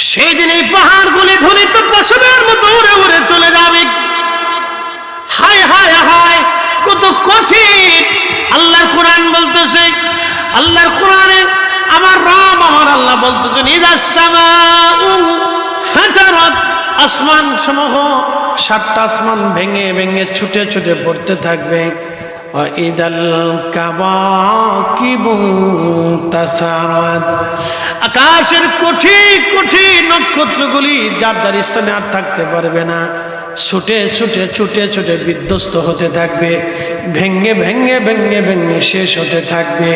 সেই দিন এই পাহাড়গুলি ধ্বনিত পশমের মতো উড়ে উড়ে চলে যাবে। হায় হায় হায়, কত কঠিন! আল্লাহর কোরআন বলতেছে, আল্লাহর কোরআনে আমার রব আমার আল্লাহ বলতেছেন, ইযাস সামাউ ফাতারাত, আসমান সমূহ সাতটা আসমান ভেঙে ভেঙে ছুটে ছুটে পড়তে থাকবে। ওয়া ইদাল কাওয়াকিবু তাসারাত, আকাশের কোটি কোটি নক্ষত্রগুলি যার যার স্থানে আর থাকতে পারবে না, ছুটে ছুটে ছুটে ছুটে বিধ্বস্ত হতে থাকবে, ভেঙে ভেঙে ভেঙে ভেঙে শেষ হতে থাকবে।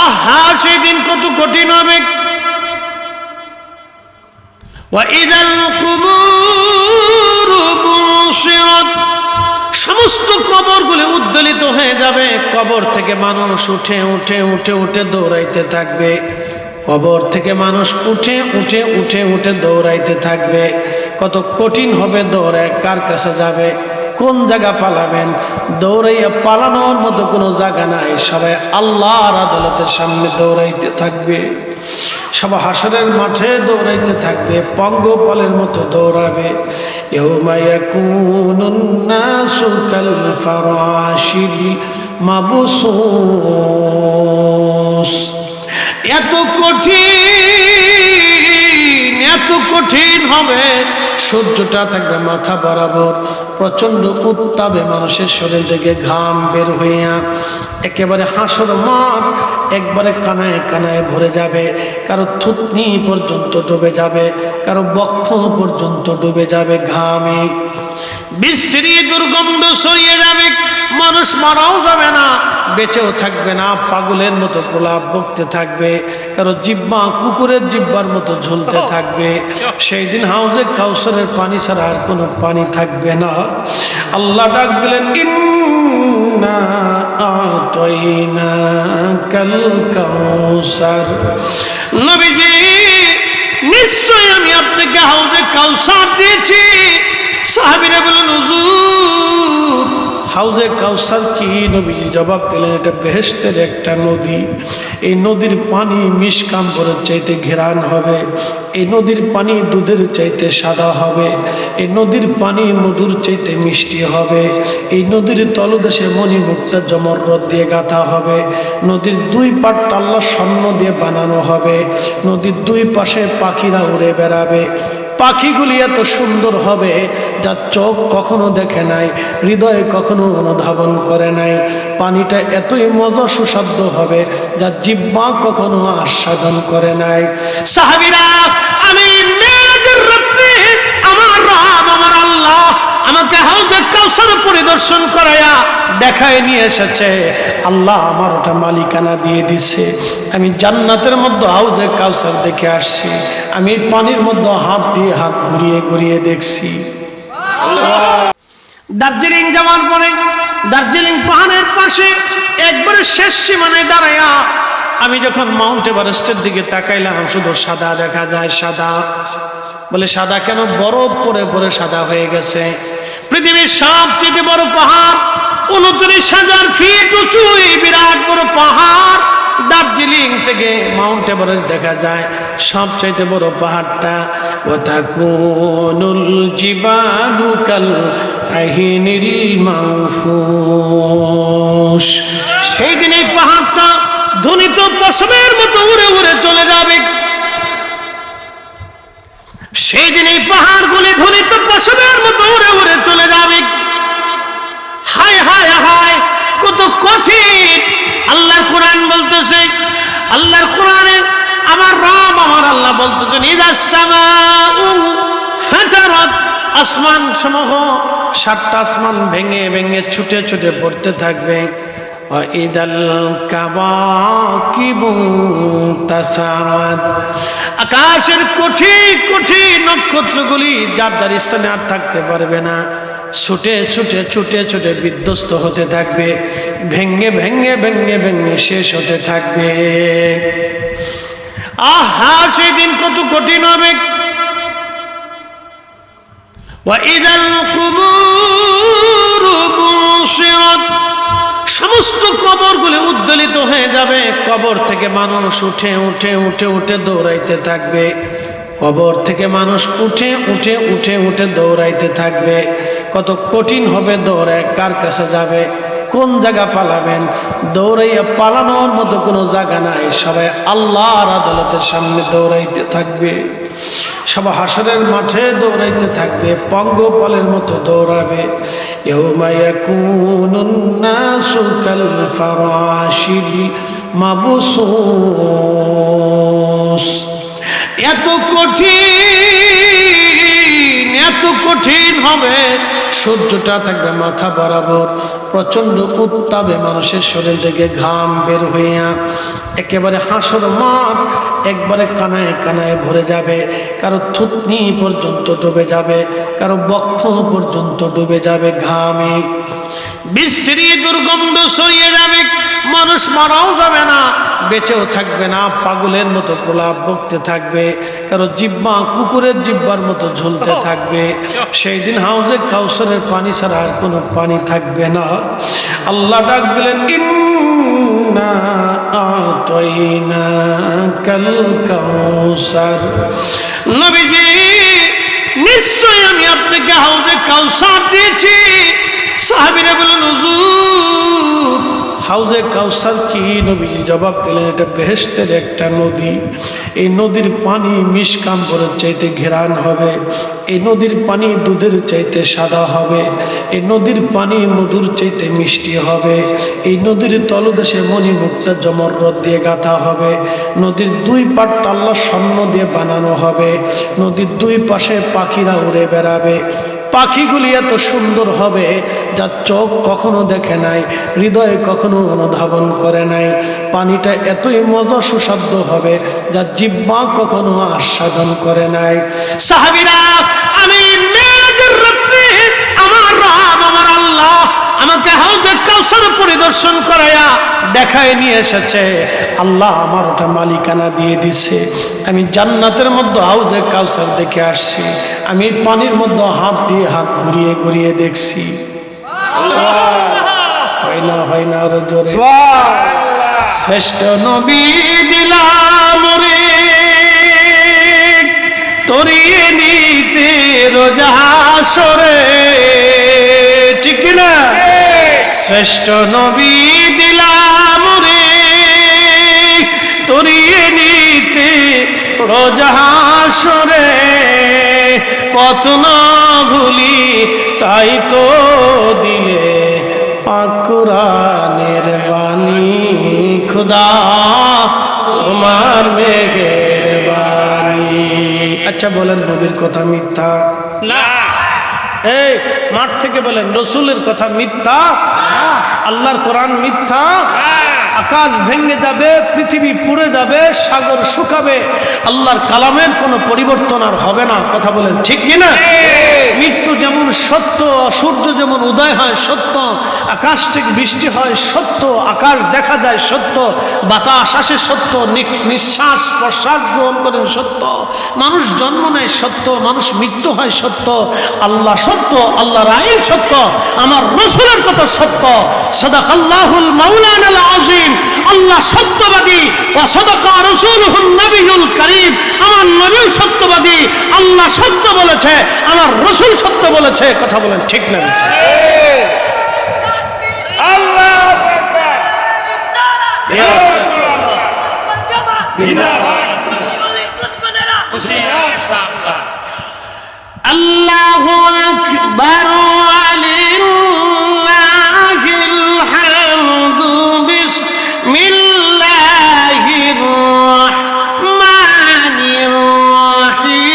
আহা, সেই দিন কত কঠিন হবে! ওয়াইদাল কুবুরু বুশিরাত, সমস্ত কবরগুলি উদ্বেলিত হয়ে যাবে। কবর থেকে মানুষ উঠে উঠে উঠে উঠে দৌড়াইতে থাকবে। কবর থেকে মানুষ উঠে উঠে উঠে উঠে দৌড়াইতে থাকবে। কত কঠিন হবে দৌড়ায়, কার কাছে যাবে, কোন জায়গা পালাবেন? দৌড়াইয়া পালানোর মতো কোনো জায়গা নাই। সবাই আল্লাহর আদালতের সামনে দৌড়াইতে থাকবে, সব হাসরের মাঠে দৌড়াইতে থাকবে, পঙ্গপালের মতো দৌড়াবে। ইয়াউমা ইয়াকুনুন নাসু কাল ফারাশিল মাবসুস। এত কঠিন, এত কঠিন হবে। সূর্যটা থাকবে মাথা বরাবর, প্রচন্ড উত্তাপে মানুষের শরীর থেকে ঘাম বের হইয়া একেবারে হাসর মাঠ একবারে কানায় কানায় ভরে যাবে। কারো থুতনি পর্যন্ত ডুবে যাবে, কারো বক্ষ পর্যন্ত ডুবে যাবে ঘামে। বিশ্রী দুর্গন্ধ ছড়িয়ে যাবে, মানুষ মারাও যাবে না, বেঁচেও থাকবে না, পাগলের মতো প্রলাপ বকতে থাকবে। কারো জিহ্বা কুকুরের জিহ্বার মতো ঝুলতে থাকবে। সেই দিন হাউজে কাউসারের পানি ছাড়া আর কোনো পানি থাকবে না। আল্লাহ ডাক দিলেন, ইন্না আতাইনাকাল কাউসার, নবীজি নিশ্চয় আমি আপনাকে হাউজে কাউসার দিয়েছি। সাহাবীরা বলেন, হুজুর হাউজে কাউসার কি? নবীজি জবাব দিলেন, এটা বেহেশতের একটা নদী। এই নদীর পানি মিশকাম্বরের চাইতে ঘেরান হবে, এই নদীর পানি দুধের চাইতে সাদা হবে, এই নদীর পানি মধুর চাইতে মিষ্টি হবে, এই নদীর তলদেশে মণিমুক্তা জমররত দিয়ে গাঁথা হবে, নদীর দুই পাট আল্লাহ স্বর্ণ দিয়ে বানানো হবে, নদীর দুই পাশে পাখিরা উড়ে বেড়াবে। পাখিগুলি এত সুন্দর হবে যা চোখ কখনো দেখে নাই, হৃদয়ে কখনো অনুধাবন করে নাই। পানিটা এতই মজা সুস্বাদ্য হবে যা জিহ্বা কখনো আস্বাদন করে নাই। সাহাবীরা, আমি মেরাজের রাতে আমার রব আমার আল্লাহ আমাকে হাউজে কাউসার পরিদর্শন করায়া দেখায় নিয়ে এসেছে। আল্লাহ আমার ওটা মালিকানা দিয়ে দিছে। আমি জান্নাতের মধ্যে হাউজে কাউসার দেখে আসছি। আমি পানির মধ্যে হাত দিয়ে হাত ঘুরিয়ে ঘুরিয়ে দেখছি। দার্জিলিং যাওয়ার পরে দার্জিলিং পাহাড়ের পাশে একবারে শেষ সীমানায় দাঁড়ায়া আমি যখন মাউন্ট এভারেস্টের দিকে তাকাইলাম, শুধু সাদা দেখা যায়, সাদা। বলে সাদা কেন? বরফ পরে পরে সাদা হয়ে গেছে। পৃথিবীর সবচেয়ে বড় পাহাড় 29,000 ফিট উঁচু, এই বিরাট বড় পাহাড় দার্জিলিং থেকে মাউন্ট এভারেস্ট দেখা যায়। সবচাইতে বড় পাহাড়টা ওয়াতাকুনুল জিবালু কাল আহিনিল মানফুস। সেই দিন এই পাহাড়টা ধ্বনিত পশমের মতো উড়ে উড়ে চলে যাবে। সেই দিন এই পাহাড়গুলি ধ্বনিত পশমের মতো উড়ে উড়ে চলে যাবে। হায় হায় হায়, কত কঠিন! আল্লাহর কোরআন বলতেছে, আল্লাহর কোরআনে আমার রব আমার আল্লাহ বলতেছেন, ইযাস সামাউ ফাতারাত, আসমান সমূহ সাতটা আসমান ভেঙে ভেঙে ছুটে ছুটে পড়তে থাকবে। ওয়া ইদাল কাওয়াকিবু তাসারাত, আকাশের কোটি কোটি নক্ষত্রগুলি যার যার স্থানে আর থাকতে পারবে না, ছুটে ছুটে ছুটে ছুটে বিধ্বস্ত হতে থাকবে, ভেঙে ভেঙে ভেঙে ভেঙে শেষ হতে থাকবে। আহা, সেই দিন কত কঠিন হবে! ওয়াইদাল কুবুরু বুশিরাত, সমস্ত কবরগুলি উদ্বেলিত হয়ে যাবে। কবর থেকে মানুষ উঠে উঠে উঠে উঠে দৌড়াইতে থাকবে। কবর থেকে মানুষ উঠে উঠে উঠে উঠে দৌড়াইতে থাকবে। কত কঠিন হবে দৌড়ায়, কার কাছে যাবে, কোন জায়গা পালাবেন? দৌড়াইয়া পালানোর মতো কোনো জায়গা নাই। সবাই আল্লাহর আদালতের সামনে দৌড়াইতে থাকবে। সব হাসরের মাঠে দৌড়াইতে থাকবে, পঙ্গপালের মতো দৌড়াবে। ইয়াউমা ইয়াকুনুন নাসু কাল ফারাশিল মাবসুস। এত কঠিন হবে। সূর্যটা থাকবে মাথা বরাবর, প্রচন্ড উত্তাপে মানুষের শরীর থেকে ঘাম বের হইয়া একেবারে হাসর মাঠ একবারে কানায় কানায় ভরে যাবে। কারো থুতনি পর্যন্ত ডুবে যাবে, কারো বক্ষ পর্যন্ত ডুবে যাবে ঘামে। বিশ্রী দুর্গন্ধ ছড়িয়ে যাবে। মানুষ মারাও যাবে না, বেঁচেও থাকবে না, পাগলের মতো প্রলাপ বকতে থাকবে। কারো জিহ্বা কুকুরের জিহ্বার মতো ঝুলতে থাকবে। সেই দিন হাউজে কাউসারের পানি ছাড়া আর কোনো পানি থাকবে না। আল্লাহ ডাক দিলেন, ইন্না আতাইনাকাল কাউসার। নবীজি, নিশ্চয় আমি আপনাকে হাউজে কাউসার দিয়েছি। সাহাবীরা বললেন, হুজুর হাউজে কাউসার কি? নবীজি জবাব দিলেন, এটা বেহেশতের একটা নদী। এই নদীর পানি মিশকাম্বরের চাইতে ঘেরান হবে। এই নদীর পানি দুধের চাইতে সাদা হবে। এই নদীর পানি মধুর চাইতে মিষ্টি হবে। এই নদীর তলদেশে মণিমুক্তা জমররত দিয়ে গাঁথা হবে। নদীর দুই পাড়টা আল্লাহ স্বর্ণ দিয়ে বানানো হবে। নদীর দুই পাশে পাখিরা উড়ে বেড়াবে। পাখিগুলি এত সুন্দর হবে যা চোখ কখনো দেখে নাই, হৃদয়ে কখনো অনুধাবন করে নাই। পানিটা এতই মজা সুস্বাদু হবে যা জিহ্বা কখনো আস্বাদন করে নাই। সাহাবীরা, আমি মেরাজের রাতে আমার রব আমার আল্লাহ আমাকে হাউজে কাউসার পরিদর্শন করায়া দেখায় নিয়ে এসেছে। আল্লাহ আমার ওটা মালিকানা দিয়ে দিছে। আমি জান্নাতের মধ্যে হাউজে কাউসার দেখে আসছি। আমি পানির মধ্যে হাত দিয়ে হাত ঘুরিয়ে ঘুরিয়ে দেখছি। হয় না আরো জোরে। শ্রেষ্ঠ নবী দিলাম রে তরিয়ে নিতে রোজা হাসরে, ঠিক না? শ্রেষ্ঠ নবী দিলাম রে তরিয়ে নিতে রোজা হাসরে, পথ না ভুলি তাই তো দিলে পাক কুরআনের বাণী। খুদা তোমার মেঘের বাণী। আচ্ছা বলেন, নবীর কথা মিথ্যা না? এই মাঠ থেকে বলেন, রসুলের কথা মিথ্যা? আল্লাহর কোরআন মিথ্যা? আকাশ ভেঙে যাবে, পৃথিবী পুড়ে যাবে, সাগর শুকাবে, আল্লাহর কালামের কোনো পরিবর্তন আর হবে না। কথা বলেন ঠিক কিনা? মৃত্যু যেমন সত্য, সূর্য যেমন উদয় হয় সত্য, আকাশ থেকে বৃষ্টি হয় সত্য, আকাশ দেখা যায় সত্য, বাতাস আসে সত্য, নিঃশ্বাস প্রশ্বাস গ্রহণ করেন সত্য, মানুষ জন্ম নেয় সত্য, মানুষ মৃত্যু হয় সত্য। আল্লাহ সত্য, আল্লাহর আইন সত্য, আমার রসুলের কথা সত্য। সাদাকাল্লাহুল মাওলানাল আযীম। আল্লাহ সত্যবাদী, ওয়া সাদাকা রাসূলুহুন নবিয়ুল কারীম। আমার নবী সত্যবাদী, আল্লাহ সত্য বলেছে, আমার রসুল সত্য বলেছে। কথা বলেন ঠিক না? আল্লাহু আকবার। আল্লাহু আকবার ওয়ালিল্লাহিল হামদু। বিসমিল্লাহির রাহমানির রাহিম।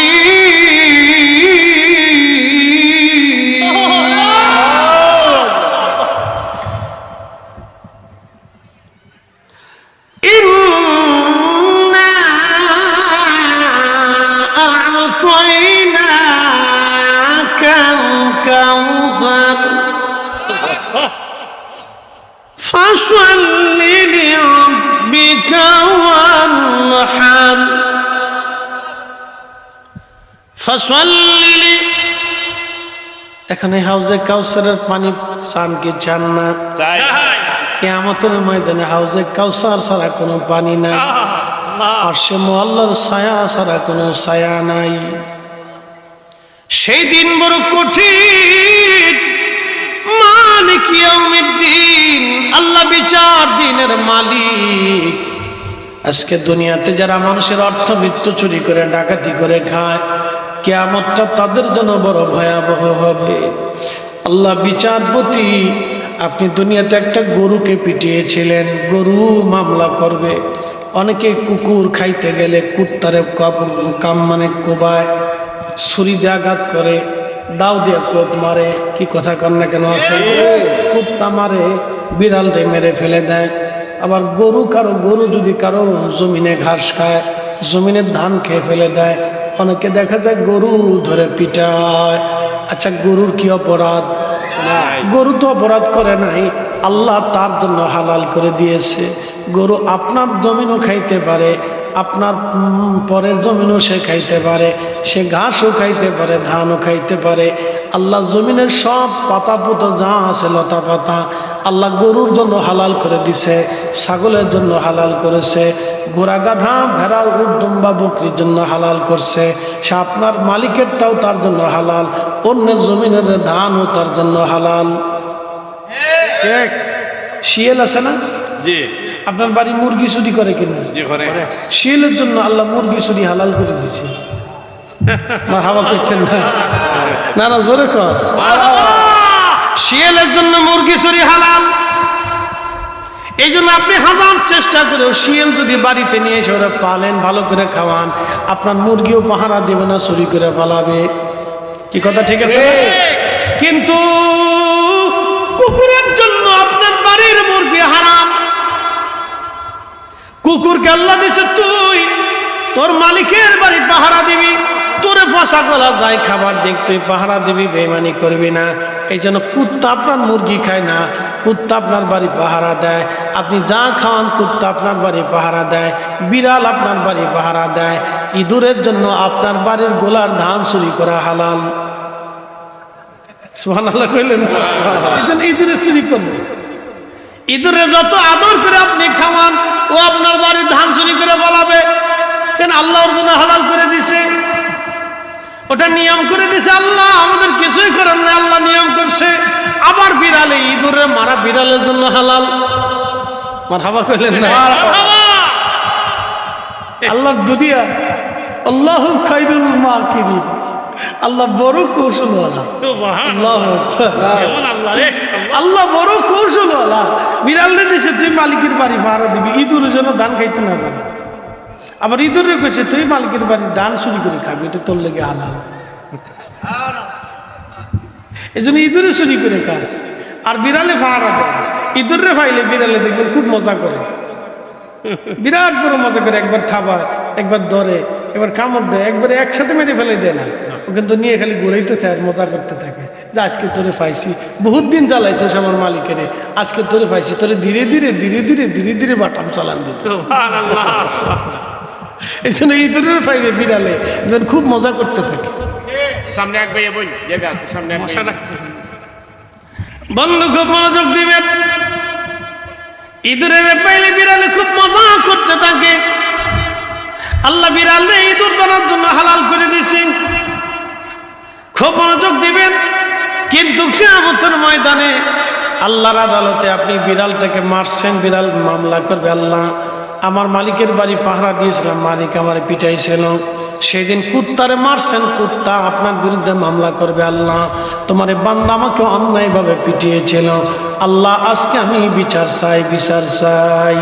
ইন্না আ'তাইনাকাল কাউসার ফাসাল্লি লিরাব্বিকা ওয়ানহার। ফাসাল্লি, এখানে হাউজে কাউসারের পানি চান কি চান না? কিয়ামতের ময়দানে হাউজে কাউসার ছাড়া কোনো পানি নাই, আরশে মুআল্লার ছায়া ছাড়া কোনো ছায়া নাই। সেই দিন বড় কঠিন। মালিক ইয়াউমিদ্দিন, আল্লাহ বিচার দিনের মালিক। আজকে দুনিয়াতে যারা মানুষের অর্থবিত্ত চুরি করে ডাকাতি করে খায়, কিয়ামতটা তাদের জন্য বড় ভয়াবহ হবে। আল্লাহ বিচারপতি, আপনি দুনিয়াতে একটা গরুকে পিটিয়েছিলেন, গরু মামলা করবে। অনেকে কুকুর খাইতে গেলে কুত্তারে কোবায়, ছুরি দিয়ে আঘাত করে, দাও দিয়ে কোপ মারে। কি কথা কন না কেন আছে? কুত্তা মারে, বিড়ালটা মেরে ফেলে দেয়। আবার গরু যদি কারো জমিনে ঘাস খায়, জমিনে ধান খেয়ে ফেলে দেয়। অনেকে দেখা যায় গরু ধরে পিটায়। আচ্ছা, গরুর কি অপরাধ? গরু তো অপরাধ করে নাই, আল্লাহ তার জন্য হালাল করে দিয়েছে। গরু আপনার জমিনও খাইতে পারে, আপনার পরের জমিনও সে খাইতে পারে, সে ঘাসও খাইতে পারে, ধানও খাইতে পারে। আল্লাহ জমিনের সব পাতা পুতো যা আছে লতা পাতা আল্লাহ গরুর জন্য হালাল করে দিছে, ছাগলের জন্য হালাল করেছে, ঘোড়া গাধা ভেড়া উট দুম্বা বকরির জন্য হালাল করছে। সে আপনার মালিকেরটাও তার জন্য হালাল, অন্যের জমিনের ধানও তার জন্য হালাল। শিয়াল আছে না? জি। আপনার বাড়ি মুরগি চুরি করে কিনা? শিয়ালের জন্য আল্লাহ মুরগি চুরি হালাল করে দিছে। মারহাবা করছেন না? না না, জোরে কর। শিয়ালের জন্য মুরগি চুরি হালাল। এই জন্য আপনি হাজার চেষ্টা করেও শিয়াল যদি বাড়িতে নিয়ে এসে ওরা পালেন, ভালো করে খাওয়ান, আপনার মুরগিও পাহারা দেবে না, চুরি করে পালাবে। কি কথা ঠিক আছে? কিন্তু কুকুরের জন্য আপনার বাড়ির মুরগি হারাম। কুকুরকে আল্লাহ দিছে, তুই তোর মালিকের বাড়ি পাহারা দিবি, তোরে ফসা গলা যায় খাবার দিক, তুই পাহারা দিবি, বেইমানি করবি না। এই জন্য কুত্তা আপনার মুরগি খায় না, কুত্তা আপনার বাড়ি পাহারা দেয়। আপনি যা খাওয়ান কুত্তা আপনার বাড়ি পাহারা দেয়, বিড়াল আপনার বাড়ি পাহারা দেয়। ইঁদুরের জন্য আপনার বাড়ির গোলার ধান চুরি করা হালাল। সুবহানাল্লাহ কইলেন? এই জন্য ইঁদুরে চুরি করবে। ইঁদুরে যত আদর করে আপনি খাওয়ান, ও আপনার বাড়ির ধান চুরি করে বলাবে। কেন? আল্লাহর জন্য হালাল করে দিছে, ওটা নিয়ম করে দিছে আল্লাহ, আমাদের কিছুই করেন না, আল্লাহ নিয়ম করছে। আবার বিড়ালে, ইঁদুরে মারা বিড়ালের জন্য হালাল। মারহাবা কইলেন না? আল্লাহর দুনিয়া, আল্লাহু খায়রুল মাকিরিন, আল্লাহ বড় কৌশলওয়ালা। আল্লাহ বড় কৌশলওয়ালা। বিড়ালে দিছে তুই মালিকের বাড়ি ভাড়া দিবি, ইঁদুরের জন্য ধান খাইতে না পারে। আবার ইঁদুরে কইছে তুই মালিকের বাড়ির ধান চুরি করে খাবি, এটা তোর লেগে হালাল। এই জন্য ইঁদুরে চুরি করে খায়, আর বিড়ালে ভাড়া দেয়। ইঁদুরে ফাইলে বিড়ালে দেখবেন খুব মজা করে, বিরাট বড় মজা করে। একবার থাবায়, একবার ধরে, একবার কামড় দেয়, একবারে একসাথে মেরে ফেলে দেয় না। ও কিন্তু নিয়ে খালি ঘুরাইতে থাকে আর মজা করতে থাকে যে আজকে তোরে পাইছি, বহুত দিন চালাইছিস আমার মালিকেরে, আজকে তোরে পাইছি, তোরে ধীরে ধীরে ধীরে ধীরে ধীরে ধীরে বাটাম চালান দিচ্ছে। এই জন্য ইঁদুরের ফাইলে বিড়ালে খুব মজা করতে থাকে। বন্ধু খুব মনোযোগ দিবেন। ইঁদুরের পাইলে বিড়ালে খুব মজা করতে থাকে। আল্লাহ বিড়ালে ইঁদুর ধরার জন্য হালাল করে দিয়েছে। খুব মনোযোগ দিবেন। কিন্তু কিয়ামতের ময়দানে আল্লাহর আদালতে আপনি বিড়ালটাকে মারছেন, বিড়াল মামলা করবে, আল্লাহ আমার মালিকের বাড়ি পাহারা দিয়েছিলাম, মালিক আমার পিটাইছিল, সেদিন কুত্তারে মারছেন, কুত্তা আপনার বিরুদ্ধে মামলা করবে, আল্লাহ তোমার বান্দা আমাকে অন্যায়ভাবে পিটিয়েছিল, আল্লাহ আজকে আমি বিচার চাই, বিচার চাই।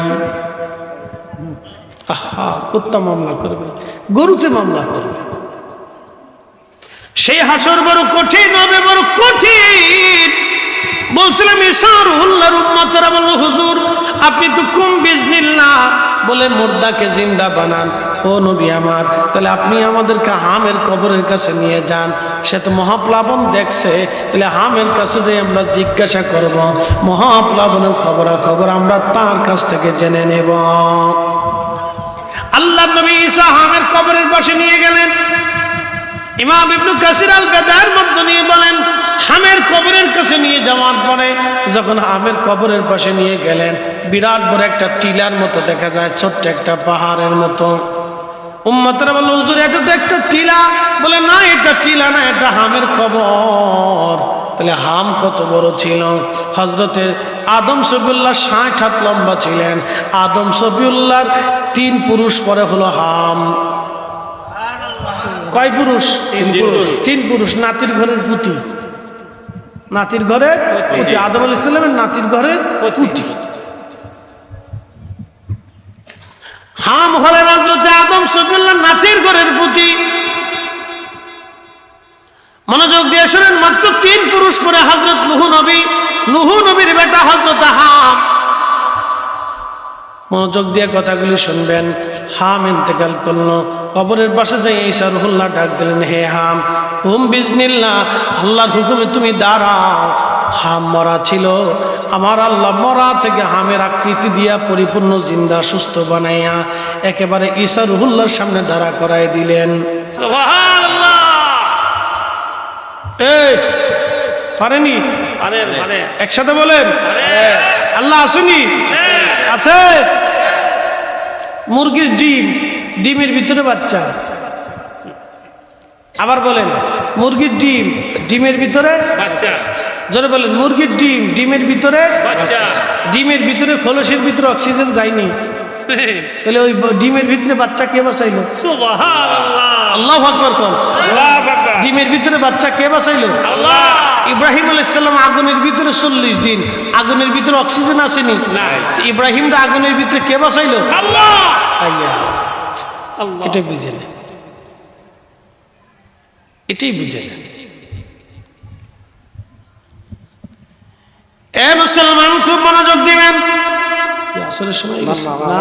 আহা, কুত্তা মামলা করবে, গরুতে মামলা করবে। সেই হাসর বড় কঠিন হবে, বড় কঠিন। বলছিলাম ইসারুল্লাহর উম্মতরা বলল, হুজুর আপনি তো কুম বিজনিল্লাহ বলে মুর্দাকে জিন্দা বানান। ও নবী আমার, তাহলে আপনি আমাদেরকে হামের কবরের কাছে নিয়ে যান, সে তো মহাপ্লাবন দেখছে, তাহলে হামের কাছে যে আমরা জিজ্ঞাসা করব, মহাপ্লাবনের খবরাখবর আমরা তার কাছ থেকে জেনে নেব। আল্লাহ নবী ঈসা হামের কবরের পাশে নিয়ে গেলেন। ইমাম ইবনে কাসির আল বাদার মধ্যে নিয়ে বলেন, হামের কবরের কাছে নিয়ে যাওয়ার পরে যখন হামের কবরের পাশে নিয়ে গেলেন, বিরাট বড় একটা টিলার মতো দেখা যায়, ছোট্ট একটা পাহাড়ের মতো। উম্মতরা বলল, হুজুর এটা তো একটা টিলা। বলে না, এটা টিলা না, এটা হামের কবর। তাহলে হাম কত বড় ছিল? হযরতে আদম শফিউল্লাহ ৬০ হাত লম্বা ছিলেন। আদম শফিউল্লাহর ৩ পুরুষ পরে হলো হাম। কয় পুরুষ? ৩ পুরুষ। নাতির ঘরের পুতি, নাতির ঘরের পুতি, আদম আলাইহিস সালামের নাতির ঘরের পুতি। হাম হলেন হযরতে আদম শফিউল্লাহ নাতির ঘরের পুতি। মনোযোগ দিয়ে শুনেন, মাত্র ৩ পুরুষ পরে হযরত নূহ নবীর বেটা হযরত হাম। মনোযোগ দিয়ে কথাগুলি শুনবেন। হাম ইন্তেকাল করলো, কবরের পাশে যাই ঈসা রুহুল্লাহ ডাক দিলেন, হে হাম, হুম বিজনিল্লাহ, আল্লাহর হুকুমে তুমি দাঁড়াও। হাম মরা ছিল, আমার আল্লাহ মরা থেকে হামের আকৃতি দিয়া পরিপূর্ণ জিন্দা সুস্থ বানাইয়া একেবারে ঈসা রুহুল্লাহর সামনে দাঁড়া করাই দিলেন। সুবহানাল্লাহ। এই পারেনি? একসাথে বলেন, আল্লাহ আসুনি? আছে। মুরগির ডিম, ডিমের ভিতরে বাচ্চা। আবার বলেন, মুরগির ডিম, ডিমের ভিতরে বাচ্চা। জোরে বলেন, মুরগির ডিম, ডিমের ভিতরে বাচ্চা। ডিমের ভিতরে খোলসের ভিতরে অক্সিজেন যায়নি, তাহলে ওই ডিমের ভিতরে বাচ্চা কে বাঁচাইলো? সুবহানাল্লাহ। আল্লাহু আকবার কর। আল্লাহু আকবার। ডিমের ভিতরে বাচ্চা কে বাঁচাইলো? আল্লাহ। ইব্রাহিম আলাইহিস সালাম আগুনের ভিতরে 40 দিন, আগুনের ভিতরে অক্সিজেন আসেনি, ইব্রাহিমরা আগুনের ভিতরে কে বাঁচাইলো? আল্লাহ। আইয়া, আল্লাহ। এটা বুঝে নেন, এটাই বুঝে নেন। এ মুসলমান, খুব মনোযোগ দিবেন। আসলে সময় গেছে না,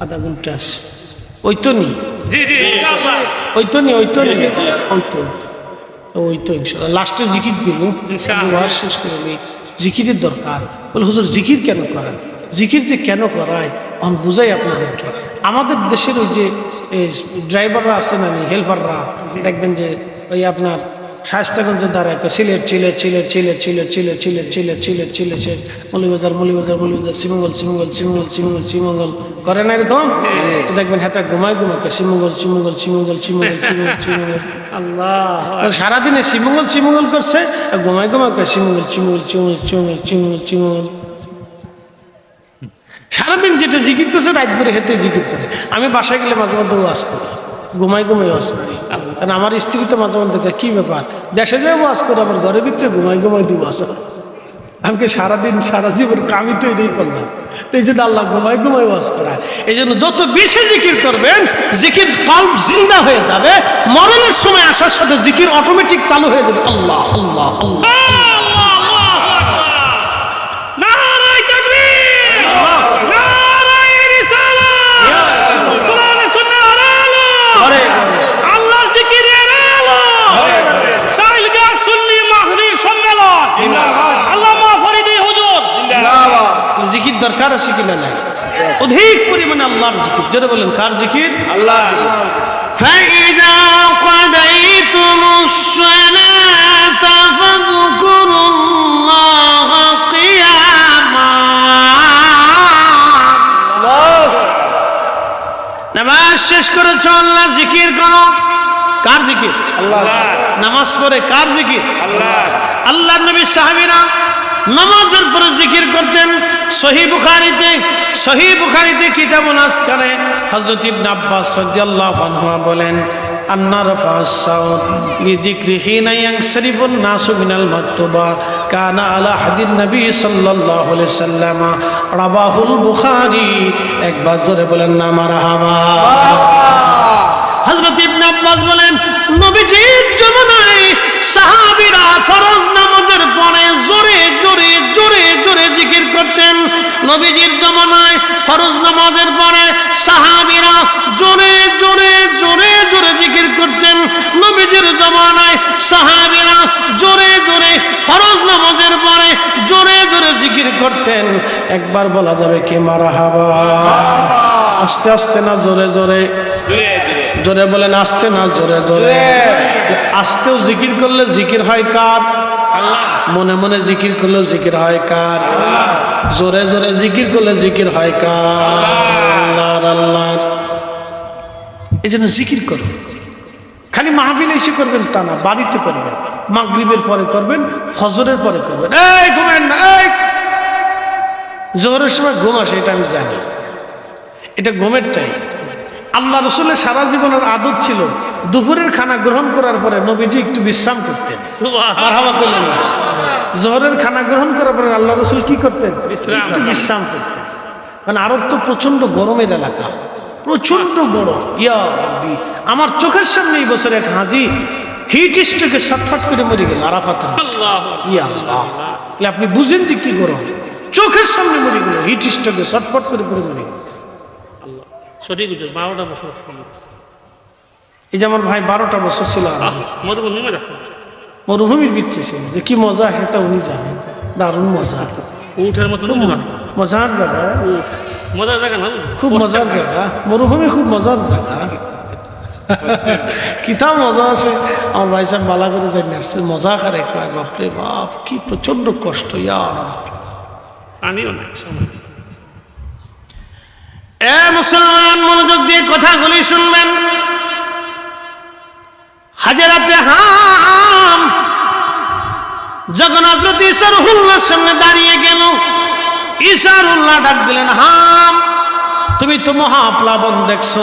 আধা ঘন্টা আছে। ওই তো নি, জি জি ইনশাআল্লাহ। ওই তো নি, ওই তো নি, ওই তো ইনশাআল্লাহ লাস্টের জিকির দিব। ওয়াজ শেষ করে নেই, জিকিরের দরকার। বলে হুজুর জিকির কেন করেন? জিকির যে কেন করায় আমি বুঝাই আপনাদেরকে। আমাদের দেশের ওই যে ড্রাইভাররা আছে না, হেল্পাররা, দেখবেন যে ওই আপনার শায়েস্তাগঞ্জে দাঁড়ায় সিলেট চিলেট চিলেট চিলেট চিলেট চিলেট চিলেট চিলেট চিলেট চিলেট চিলেট মৌলভীবাজার মৌলভীবাজার মৌলভীবাজার শ্রীমঙ্গল শ্রীমঙ্গল শ্রীমঙ্গল শ্রীমঙ্গল শ্রীমঙ্গল করে না এরকম? তো দেখবেন হ্যাঁ ঘুমায় ঘুমাকে শ্রীমঙ্গল শ্রীমঙ্গল শ্রীমঙ্গল শ্রীমঙ্গল শ্রীমঙ্গল শ্রীমঙ্গল। আল্লাহ। সারাদিনে শ্রীমঙ্গল শ্রীমঙ্গল করছে, আর ঘুমায় ঘুমাকে শ্রীমঙ্গল শ্রীমঙ্গল শ্রীমঙ্গল শ্রীমঙ্গল শ্রীমঙ্গল শ্রীমঙ্গল। সারাদিন যেটা জিকির করছে রাত ভরে হেঁটে জিকির করে। আমি বাসায় গেলে মাঝে মধ্যে ওয়াজ করি, ঘুমাই ঘুমাই ওয়াজ করি। কারণ আমার স্ত্রী তো মাঝে মধ্যে কি ব্যাপার, দেশে যায় ওয়াজ করে, আমার ঘরের ভিতরে ঘুমাই ঘুমাই দিয়ে ওয়াজ করে। আমাকে সারাদিন সারা জীবন আমি তো এটাই করলাম। তো এই জন্য আল্লাহ ঘুমাই ঘুমাই ওয়াজ করায়। এই জন্য যত বেশি জিকির করবেন, জিকির কল্প জিন্দা হয়ে যাবে। মরণের সময় আসার সাথে জিকির অটোমেটিক চালু হয়ে যাবে। আল্লাহ আল্লাহ আল্লাহ। জিকির দরকার আছে কিনা? নাই, অধিক পরিমাণে আল্লাহর জিকির। যদি বলেন কার জিকির? আল্লাহ। فَإِذَا قَضَيْتُمُ الصَّلَاةَ فَاذْكُرُوا اللَّهَ قِيَامًا। নামাজ শেষ করেছ, আল্লাহর জিকির করো। কার জিকির? আল্লাহ। নামাজ পড়ে কার জিকির? আল্লাহ। আল্লাহর নবী সাহাবীরা নামাজের পরে জিকির করতেন। সহিহ বুখারীতে কিতাবুল আজকারে হযরত ইবনে আব্বাস রাদিয়াল্লাহু আনহু বলেন, আন্না রাফা'আস সাউত লিযিকরি হিনা ইয়ানসারিফুন নাসু মিনাল মাকতুবা কানা আলা হাদিন নবী সাল্লাল্লাহু আলাইহি সাল্লাম রাবাহুল বুখারী। একবার জোরে বলেন না মারহাবা। হযরত ইবনে আব্বাস বলেন, নবীজির জীবনে সাহাবীরা ফরজ নামাজের পরে জোরে জোরে জোরে জোরে জিকির করতেন। নবীজির জমানায় ফরজ নামাজের পরে সাহাবীরা জোরে জোরে জোরে জোরে জিকির করতেন। নবীজির জমানায় সাহাবীরা জোরে জোরে ফরজ নামাজের পরে জোরে জোরে জিকির করতেন। একবার বলা যাবে কি মারহাবা? আস্তে আস্তে না জোরে জোরে? জোরে বলেন, আস্তে না জোরে জোরে? আস্তেও জিকির করলে জিকির হয় কার? আল্লাহ। মনে মনে জিকির করলে জিকির হয় কার? জোরে জোরে জিকির করলে জিকির হয় কার? আল্লাহর আল্লাহর। এই জন্য জিকির করবেন, খালি মাহফিলে এসে করবেন তা না, বাড়িতে করবেন, মাগরিবের পরে করবেন, ফজরের পরে করবেন। এই ঘুমেন না, এই জোহরের সময় ঘুম আসে, এটা আমি জানি, এটা ঘুমের টাইম। আল্লাহ রসুলের সারা জীবনের আদত ছিল দুপুরের খানা গ্রহণ করার পরে নবীজি একটু বিশ্রাম করতেন। মারহাবা করলেন না? জোহরের খানা গ্রহণ করার পরে আল্লাহ রসুল কি করতেন? একটু বিশ্রাম করতেন। মানে আরব তো প্রচন্ড গরমের এলাকা, প্রচন্ড গরম। ইয়া রাব্বি, আমার চোখের সামনে এই বছর এক হাজি হিট স্ট্রোকে ছটফট করে মরে গেল আরাফাতের। ইয়া আল্লাহ, আপনি বুঝেন যে কি গরম, চোখের সামনে মরে গেল হিট স্ট্রোকে ছটফট করে মরে গেল। সঠিক 12টা বছর। এই যে আমার ভাই 12টা বছর ছিল মরুভূমির ভিত্তি ছিল, যে কি মজা সেটা উনি জানেন, দারুণ মজা, উঠের মতো মজার জায়গা, মজার জায়গা না, খুব মজার জায়গা, মরুভূমি খুব মজার জায়গা। কিতা মজা আছে, আমার ভাই সাহেব বালা করে যাই আসছে, মজা করে কয় বাপরে বাপ কি প্রচন্ড কষ্ট। ইয়ার পানিও নাই সময়। এ মুসলমান, মনোযোগ দিয়ে কথাগুলি শুনবেন। হাজরাতে হাম যখন হযরত ঈসা রুহুল্লাহর সামনে দাঁড়িয়ে গেল, ঈসা রুহুল্লাহ ডাক দিলেন, হাম তুমি তো মহাপ্লাবন দেখছো।